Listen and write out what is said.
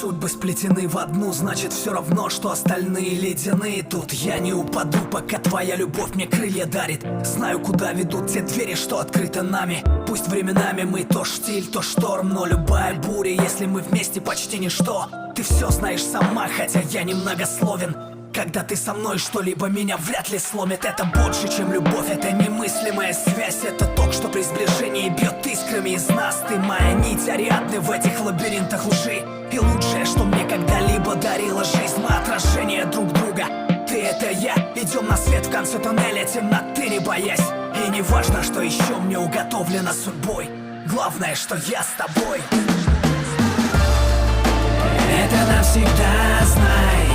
Судьбы сплетены в одну, значит все равно, что остальные ледяные. Тут я не упаду, пока твоя любовь мне крылья дарит. Знаю, куда ведут те двери, что открыты нами. Пусть временами мы то штиль, то шторм, но любая буря, если мы вместе, почти ничто. Ты все знаешь сама, хотя я немногословен. Когда ты со мной, что-либо меня вряд ли сломит. Это больше, чем любовь, это немыслимая связь. Это ток, что при сближении бьет искрами из нас. Ты моя нить Ариадны в этих лабиринтах лжи. И лучшее, что мне когда-либо дарила жизнь, мы отражение друг друга. Ты — это я, идем на свет в конце тоннеля, темноты не боясь. И не важно, что еще мне уготовлено судьбой. Главное, что я с тобой. Это навсегда, знай.